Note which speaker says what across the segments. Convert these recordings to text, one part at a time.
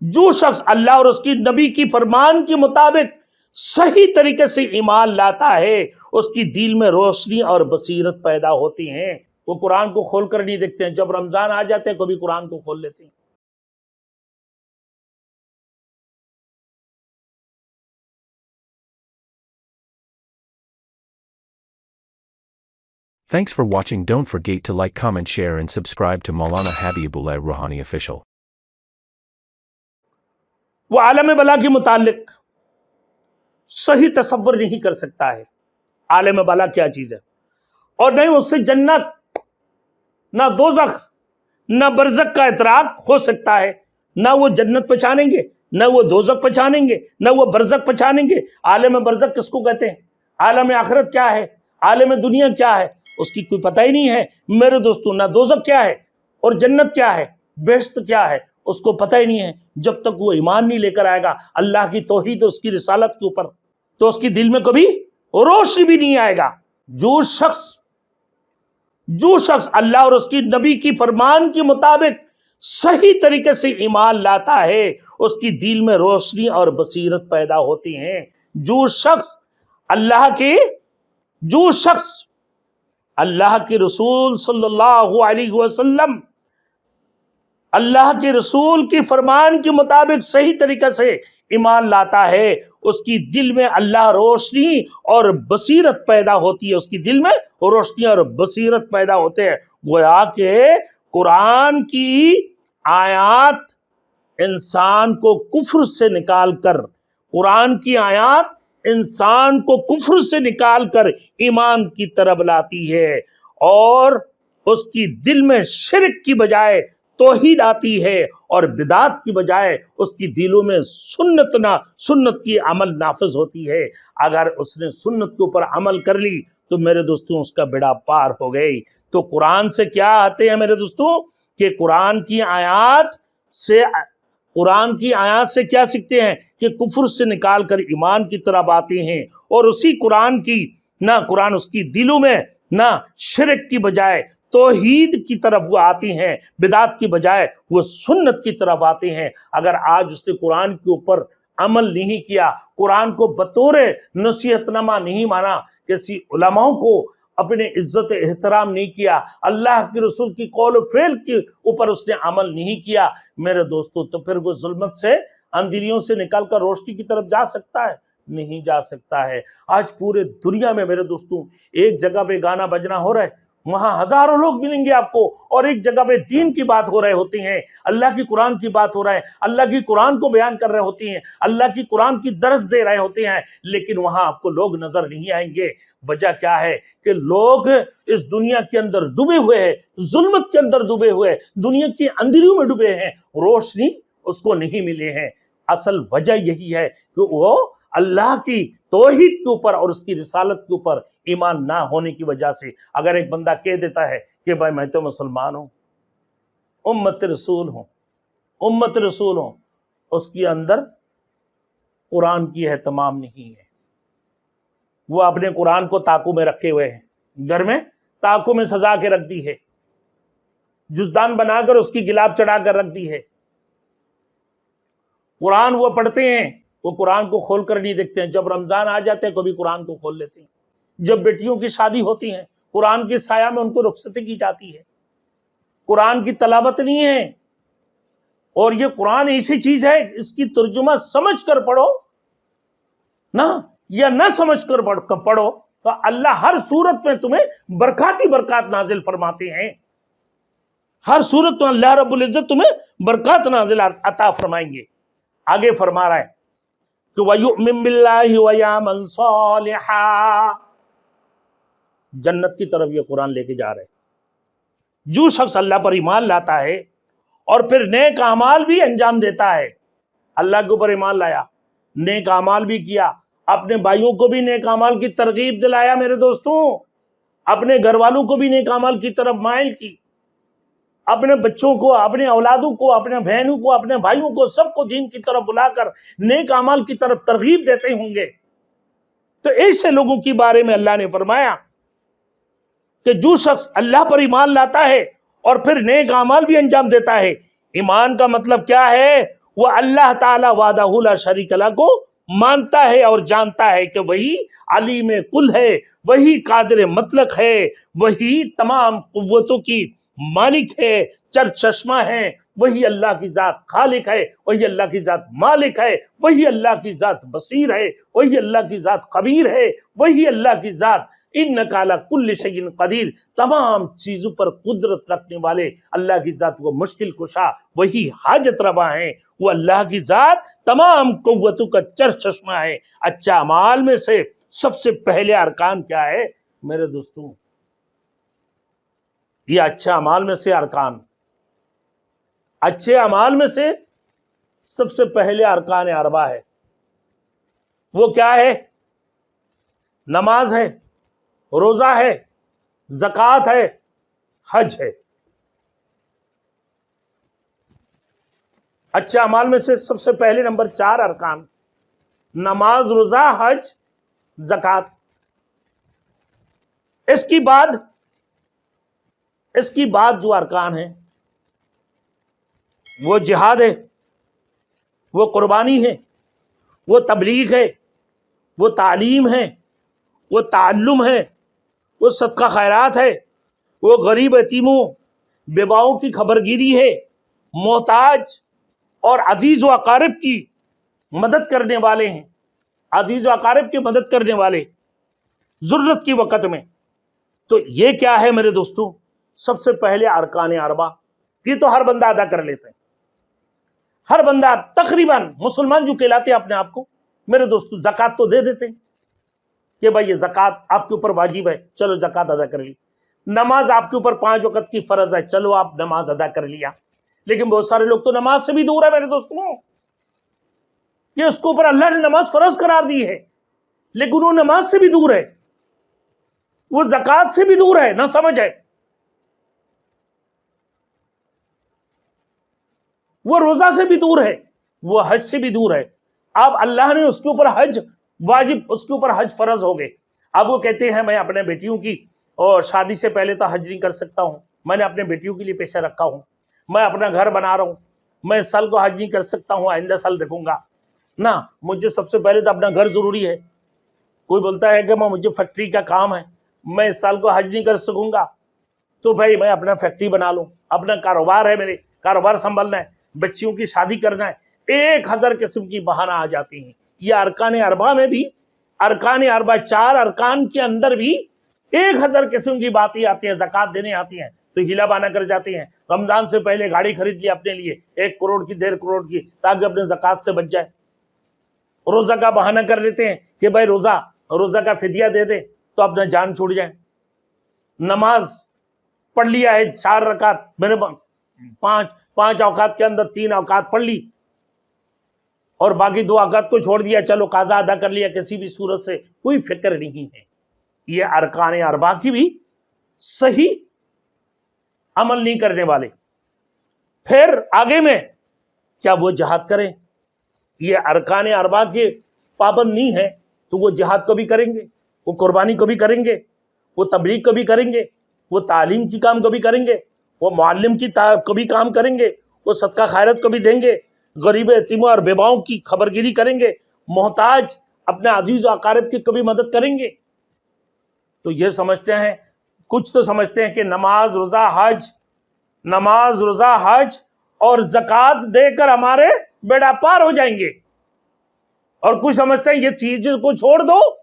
Speaker 1: جو شخص اللہ اور اس کی نبی کی فرمان کے مطابق صحیح طریقے سے ایمان لاتا ہے اس کی دل میں روشنی اور بصیرت پیدا ہوتی ہیں. وہ قرآن کو کھول کر نہیں دیکھتے ہیں، جب رمضان آ جاتے ہیں کبھی قرآن کو کھول لیتے ہیں.
Speaker 2: Thanks for watching. Don't forget to like, comment, share and subscribe to Maulana Habibullah Rouhani Official.
Speaker 1: وہ عالم بلا کے متعلق صحیح تصور نہیں کر سکتا ہے عالم بلا کیا چیز ہے، اور نہیں اس سے جنت نہ دوزخ نہ برزخ کا ادراک ہو سکتا ہے. نہ وہ جنت پہچانیں گے، نہ وہ دوزخ پہچانیں گے، نہ وہ برزخ پہچانیں گے. عالم برزخ کس کو کہتے ہیں؟ عالم آخرت کیا ہے؟ عالم دنیا کیا ہے؟ اس کی کوئی پتہ ہی نہیں ہے میرے دوستوں. نہ دوزخ کیا ہے اور جنت کیا ہے، بہشت کیا ہے، اس کو پتہ ہی نہیں ہے. جب تک وہ ایمان نہیں لے کر آئے گا اللہ کی توحید اور اس کی رسالت کے اوپر، تو اس کی دل میں کبھی روشنی بھی نہیں آئے گا. جو شخص اللہ اور اس کی نبی کی فرمان کے مطابق صحیح طریقے سے ایمان لاتا ہے اس کی دل میں روشنی اور بصیرت پیدا ہوتی ہیں. جو شخص اللہ کے رسول صلی اللہ علیہ وسلم، اللہ کے رسول کی فرمان کے مطابق صحیح طریقے سے ایمان لاتا ہے اس کی دل میں اللہ روشنی اور بصیرت پیدا ہوتی ہے. اس کی دل میں روشنی اور بصیرت پیدا ہوتے ہیں. گویا کہ قرآن کی آیات انسان کو کفر سے نکال کر، قرآن کی آیات انسان کو کفر سے نکال کر ایمان کی طرف لاتی ہے، اور اس کی دل میں شرک کی بجائے توحید آتی ہے، اور بدعت کی بجائے اس کی دلوں میں سنت کی عمل نافذ ہوتی ہے. اگر اس نے سنت کے اوپر عمل کر لی تو میرے دوستوں اس کا بیڑا پار ہو گئی. تو قرآن سے کیا آتے ہیں میرے دوستوں کہ قرآن کی آیات سے کیا سیکھتے ہیں کہ کفر سے نکال کر ایمان کی طرف آتے ہیں، اور اسی قرآن اس کی دلوں میں نہ شرک کی بجائے توحید کی طرف وہ آتی ہیں، بدعت کی بجائے وہ سنت کی طرف آتے ہیں. اگر آج اس نے قرآن کے اوپر عمل نہیں کیا، قرآن کو بطور نصیحت نامہ نہیں مانا، کسی علماء کو اپنے عزت احترام نہیں کیا، اللہ کے رسول کی قول و فعل کے اوپر اس نے عمل نہیں کیا میرے دوستو، تو پھر وہ ظلمت سے، اندھیریوں سے نکل کر روشنی کی طرف جا سکتا ہے؟ نہیں جا سکتا ہے. آج پورے دنیا میں میرے دوستوں ایک جگہ پہ گانا بجنا ہو رہا ہے، وہاں ہزاروں لوگ ملیں گے آپ کو، اور ایک جگہ پہ دین کی بات ہو رہے ہوتے ہیں، اللہ کی قرآن کی بات ہو رہا ہے، اللہ کی قرآن کو بیان کر رہے ہوتے ہیں، اللہ کی قرآن کی درس دے رہے ہوتے ہیں، لیکن وہاں آپ کو لوگ نظر نہیں آئیں گے. وجہ کیا ہے کہ لوگ اس دنیا کے اندر ڈوبے ہوئے ہیں، ظلمت کے اندر ڈوبے ہوئے، دنیا کی اندھیریوں میں ڈوبے ہیں، روشنی اس کو نہیں ملے ہیں. اصل وجہ یہی ہے کہ وہ اللہ کی توحید کے اوپر اور اس کی رسالت کے اوپر ایمان نہ ہونے کی وجہ سے. اگر ایک بندہ کہہ دیتا ہے کہ بھائی میں تو مسلمان ہوں، امت رسول ہوں، اس کے اندر قرآن کی اہتمام نہیں ہے. وہ اپنے قرآن کو تاکو میں رکھے ہوئے ہیں، گھر میں تاکو میں سجا کے رکھ دی ہے، جزدان بنا کر اس کی گلاب چڑھا کر رکھ دی ہے. قرآن وہ پڑھتے ہیں، وہ قرآن کو کھول کر نہیں دیکھتے ہیں. جب رمضان آ جاتے ہیں کبھی قرآن کو کھول لیتے ہیں. جب بیٹیوں کی شادی ہوتی ہے قرآن کی سایہ میں ان کو رخصتی کی جاتی ہے. قرآن کی تلاوت نہیں ہے. اور یہ قرآن ایسی چیز ہے اس کی ترجمہ سمجھ کر پڑھو نا، یا نہ سمجھ کر پڑھو تو اللہ ہر صورت میں تمہیں برکات ہی برکات نازل فرماتے ہیں. ہر صورت میں اللہ رب العزت تمہیں برکات نازل عطا فرمائیں گے. آگے فرما رہا ہے کہ وَيُؤْمِن بِاللَّهِ وَيَعْمَلْ صَالِحًا، جنت کی طرف یہ قرآن لے کے جا رہے. جو شخص اللہ پر ایمان لاتا ہے اور پھر نیک اعمال بھی انجام دیتا ہے، اللہ کے اوپر ایمان لایا، نیک اعمال بھی کیا، اپنے بھائیوں کو بھی نیک اعمال کی ترغیب دلایا میرے دوستوں، اپنے گھر والوں کو بھی نیک اعمال کی طرف مائل کی، اپنے بچوں کو، اپنے اولادوں کو، اپنے بہنوں کو، اپنے بھائیوں کو، سب کو دین کی طرف بلا کر نیک اعمال کی طرف ترغیب دیتے ہوں گے. تو ایسے لوگوں کے بارے میں اللہ نے فرمایا کہ جو شخص اللہ پر ایمان لاتا ہے اور پھر نیک اعمال بھی انجام دیتا ہے. ایمان کا مطلب کیا ہے؟ वो अल्लाह ताला वादहु ला शरीक लह को मानता है और जानता है कि वही अलीम कुल है, वही कादिर मतलक है, वही तमाम कुव्वतों की मालिक है, चर चश्मा है, वही अल्लाह की जात खालिक है, वही अल्लाह की जात मालिक है, वही अल्लाह की जात बसीर है, वही अल्लाह की जात खबीर है, वही अल्लाह की जात इन्नका अला कुल्लि शैइन कदीर, तमाम चीजों पर कुदरत रखने वाले अल्लाह की जात वो मुश्किल कुशा, वही हाजत रवा है, वो अल्लाह की जात तमाम कुव्वतों का चर चश्मा है। अच्छा अमाल में से सबसे पहले अरकान क्या है मेरे दोस्तों? ये अच्छा अमाल में से अरकान, अच्छे अमाल में से सबसे पहले अरकान अरबा है। वो क्या है? नमाज है, रोजा है, ज़कात है, हज है। अच्छे अमाल में से सबसे पहले नंबर 4 अरकान, नमाज, रोजा, हज, ज़कात। इसकी बाद जो अरकान है वो जिहाद है, वो कुर्बानी है, वो तबलीग है, वो तालीम है, वो ताल्लुम है, वो सदका खैरात है, वो गरीब यतीमों बेवाओं की खबरगिरी है, मोहताज और अजीज व अकारिब की मदद करने वाले हैं, अजीज व अकारिब की मदद करने वाले ज़रूरत की वक़्त में। तो ये क्या है मेरे दोस्तों? सबसे पहले अरकान अरबा। ये तो हर बंदा अदा कर लेते हैं, हर बंदा तकरीबन मुसलमान जो कहलाते हैं अपने आप को मेरे दोस्तों ज़कात तो दे देते हैं कि भाई ये ज़कात आपके ऊपर वाजिब है, चलो ज़कात अदा कर ली। नमाज आपके ऊपर 5 वक़्त की फ़र्ज है, चलो आप नमाज अदा कर लिया। लेकिन बहुत सारे लोग तो नमाज से भी दूर है मेरे दोस्तों, ये उसके ऊपर अल्लाह ने नमाज फर्ज करार दी है, लेकिन वो नमाज से भी दूर है, वो ज़कात से भी दूर है, ना समझ है, वो रोजा से भी दूर है, वो हज से भी दूर है। अब अल्लाह ने उसके ऊपर हज वाजिब, उसके ऊपर हज फर्ज हो गए। अब वो कहते हैं मैं अपने बेटियों की और शादी से पहले तो हज नहीं कर सकता हूं, मैंने अपने बेटियों के लिए पैसा रखा हूं, मैं अपना घर बना रहा हूं, मैं इस साल को हज नहीं कर सकता हूं, आइंदा साल देखूंगा ना, मुझे सबसे पहले तो अपना घर जरूरी है। कोई बोलता है कि मुझे फैक्ट्री का काम है, मैं इस साल को हज नहीं कर सकूंगा, तो भाई मैं अपना फैक्ट्री बना लूं, अपना कारोबार है, मेरे कारोबार संभालना है, बच्चियों की शादी करना है, 1000 किस्म की बहाना आ जाती हैं। ये अरकान अरबा में भी, अरकान अरबा 4 अरकान के अंदर भी 1000 किस्म की बातें आती हैं। ज़कात देने आती हैं तो हिला बाना कर जाते हैं, रमजान से पहले गाड़ी खरीद ली अपने लिए 1 करोड़ की 1.5 करोड़ की, ताकि अपने ज़कात से बच जाए। रोजा का बहाना कर लेते हैं कि भाई रोजा का फिदिया दे दे तो अपना जान छूट जाए। नमाज पढ़ लिया है 4 रकात, मैंने 5 औकात के अंदर 3 औकात पढ़ ली और बाकी 2 औकात को छोड़ दिया, चलो काजा अदा कर लिया, किसी भी सूरत से कोई फिक्र नहीं है। ये अरकान अरबा की भी सही अमल नहीं करने वाले। फिर आगे में क्या वो जिहाद करें? ये अरकान अरबा के पाबंद नहीं है तो वो जिहाद कभी करेंगे, वो कुर्बानी कभी करेंगे, वो तबलीग कभी करेंगे, वो तालीम की काम कभी करेंगे, वो मुअल्लिम की कभी काम करेंगे, वो सदका खैरत कभी देंगे, गरीब यतीमों और बेवाओं की खबरगिरी करेंगे, मोहताज अपने अजीज और अकारिब की कभी मदद करेंगे। तो ये समझते हैं, कुछ तो समझते हैं कि नमाज रोजा हज और ज़कात देकर हमारे बेड़ा पार हो जाएंगे, और कुछ समझते हैं ये चीजों को छोड़ दो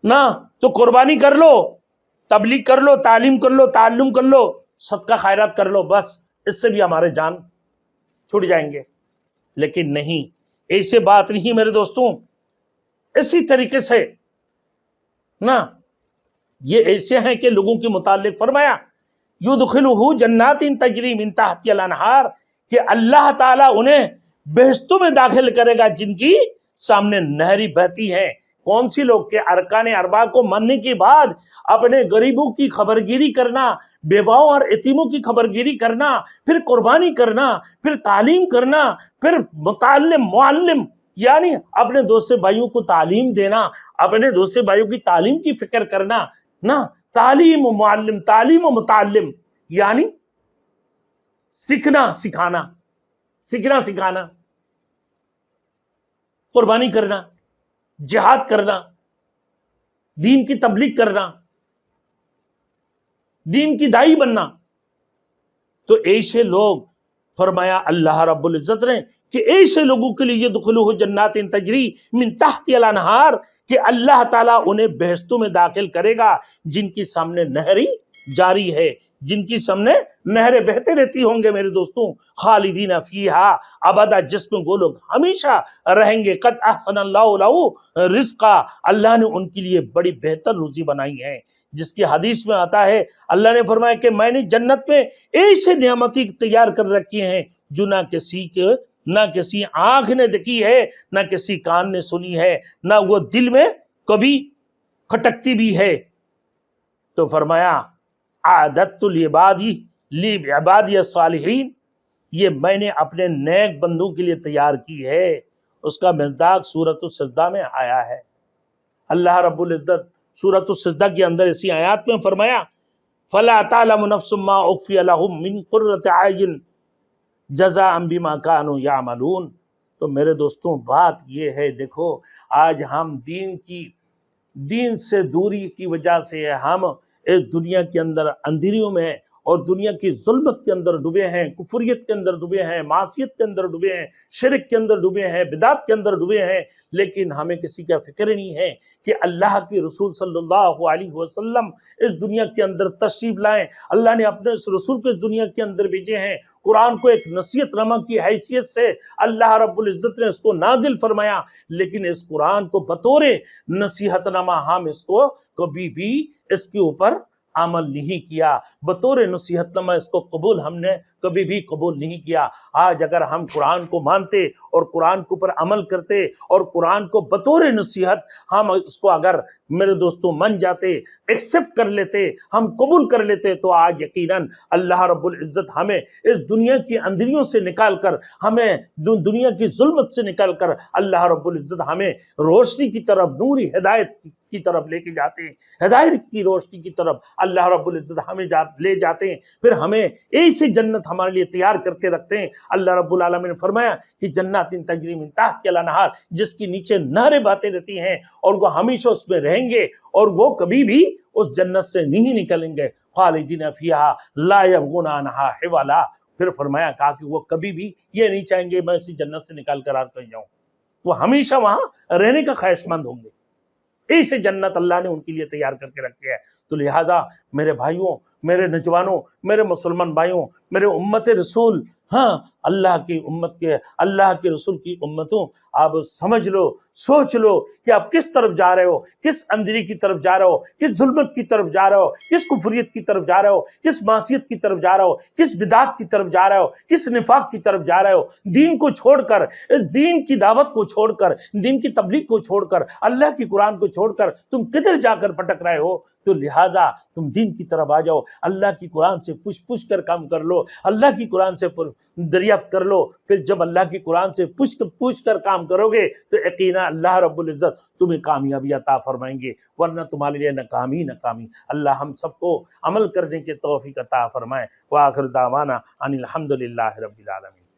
Speaker 1: ना तो कुर्बानी कर लो, तबलीग कर लो, तालीम कर लो, ताल्लुम कर लो, सदका खैरात कर लो, बस इससे भी हमारे जान छूट जाएंगे। लेकिन नहीं, ऐसे बात नहीं मेरे दोस्तों। इसी तरीके से ना ये ऐसे हैं कि लोगों के मुताल्लिक फरमाया युदखिलुहु जन्नातिन तजरी मिन तहतिहा अनहार, कि अल्लाह ताला उन्हें बेहश्तों में दाखिल करेगा जिनकी सामने नहरी बहती है। कौन सी लोग? के अरकान अरबा को मानने के बाद अपने गरीबों की खबरगिरी करना, बेवाओं और यतीमों की खबरगिरी करना, फिर कुर्बानी करना, फिर तालीम करना, फिर मुअल्लिम यानी अपने दोस्त भाइयों को तालीम देना, अपने दोस्त भाइयों की तालीम की फिक्र करना ना, तालीम व मुअल्लिम, तालीम व मुतअल्लिम यानी सीखना सिखाना, सीखना सिखाना, कुर्बानी करना, जिहाद करना, दीन की तबलीग करना, दीन की दाई बनना। तो ऐसे लोग, फरमाया अल्लाह रब्बुल इज्जत ने कि ऐसे लोगों के लिए यदखुलूहु जन्नातिन तजरी मिन तहतिहल अनहार, कि अल्लाह ताला उन्हें बहश्तों में दाखिल करेगा जिनकी सामने नहरी जारी है, जिनकी सामने नहरें बहते रहती होंगे मेरे दोस्तों। खालिदीन फीहा अबदा, जिसमें वो लोग हमेशा रहेंगे। कद अहसनल्लाहु लहू रिज़्क़ा, अल्लाह ने उनके लिए बड़ी बेहतर रुज़ी बनाई है। जिसकी हदीस में आता है, अल्लाह ने फरमाया कि मैंने जन्नत में ऐसे नियामती तैयार कर रखी हैं जो ना किसी आंख ने देखी है, ना किसी कान ने सुनी है, ना वो दिल में कभी खटकती भी है। तो फरमाया आदतुल इबादी सालिहीन, ये मैंने अपने नेक बंदों के लिए तैयार की है। उसका मिज़दाक सूरत सजदा में आया है। अल्लाह रब्बुल इज्जत सूरत सजदा के अंदर इसी आयत में फरमाया फला तालमु नफ्सुम मा उख्फिय लहुम मिन कुर्रति अय्युन जज़ाअन बिमा कानू यामलून। तो मेरे दोस्तों बात ये है, देखो आज हम दीन से दूरी की वजह से हम इस दुनिया के अंदर अंधेरियों में और दुनिया की जुल्मत के अंदर डूबे हैं, कुफरियत के अंदर डूबे हैं, मासियत के अंदर डूबे हैं, शिरक के अंदर डूबे हैं, बिदात के अंदर डूबे हैं। लेकिन हमें किसी का फिक्र नहीं है कि अल्लाह के रसूल सल्लल्लाहु अलैहि वसल्लम इस दुनिया के अंदर तशरीफ लाएं। अल्लाह ने अपने इस रसूल को इस दुनिया के अंदर भेजे हैं। कुरान को एक नसीहतनामा की हैसियत से अल्लाह रब्बुल इज्जत ने इसको नादिल फरमाया, लेकिन इस कुरान को बतौर नसीहतनामा हम इसको कभी भी इसके ऊपर अमल नहीं किया, बतौर नसीहतनामा इसको कबूल हमने कभी भी कबूल नहीं किया। आज अगर हम कुरान को मानते और कुरान के ऊपर अमल करते और कुरान को बतौर नसीहत हम इसको अगर मेरे दोस्तों मान जाते, एक्सेप्ट कर लेते, हम कबूल कर लेते, तो आज यकीनन अल्लाह रब्बुल इज्जत हमें इस दुनिया की अंधेरियों से निकाल कर, हमें दुनिया की जुल्मत से निकाल कर अल्लाह रब्बुल इज्जत हमें रोशनी की तरफ, नूरी हिदायत की तरफ लेके जाते हैं। हिदायत की रोशनी की तरफ अल्लाह रब्बुल इज्जत हमें ले जाते हैं, फिर हमें ऐसी जन्नत हमारे लिए तैयार करके रखते हैं। अल्लाह रब्बुल आलमीन ने फरमाया कि जन्नातिन तजरी मिन तहतिहल अनहार, जिसके नीचे नहरें बहती रहती हैं और वो हमेशा उसमें रहेंगे और वो कभी भी उस जन्नत से नहीं निकलेंगे। खालिदीन फीहा ला यबगूना अनहा हिवाला, फिर फरमाया कहा कि वो कभी भी ये नहीं चाहेंगे मैं इसी जन्नत से निकाल कर कहीं जाऊं, वो हमेशा वहां रहने का ख्वाहिशमंद होंगे। ऐसे जन्नत अल्लाह ने उनके लिए तैयार करके रखी है। तो लिहाजा मेरे भाइयों, मेरे नौजवानों, मेरे मुसलमान भाइयों, मेरे उम्मत रसूल, हाँ अल्लाह के रसूल की उम्मतों, आप समझ लो, सोच लो कि आप किस तरफ जा रहे हो, किस अंधेरी की तरफ जा रहे हो, किस जुल्मत की तरफ जा रहे हो, किस कुफरियत की तरफ जा रहे हो, किस मासियत की तरफ जा रहे हो, किस बिदात की तरफ जा रहे हो, किस निफाक की तरफ जा रहे हो। दीन को छोड़कर, इस दीन की दावत को छोड़कर, दीन की तबलीग को छोड़कर, अल्लाह की कुरान को छोड़कर तुम किधर जाकर भटक रहे हो। तो लिहाजा तुम दीन की तरफ आ जाओ, अल्लाह की कुरान से पूछ कर काम कर लो, अल्लाह की कुरान से दरियाफ्त कर लो। फिर जब अल्लाह की कुरान से पूछ कर काम करोगे तो यकीनन अल्लाह रब्बुल इज्जत तुम्हें कामयाबी अता फरमाएंगे, वरना तुम्हारे लिए नाकामी। अल्लाह हम सबको अमल करने के तौफीक अता फरमाए। व आखिर दावाना अनिल हम्दुलिल्लाहि रब्बिल आलमीन।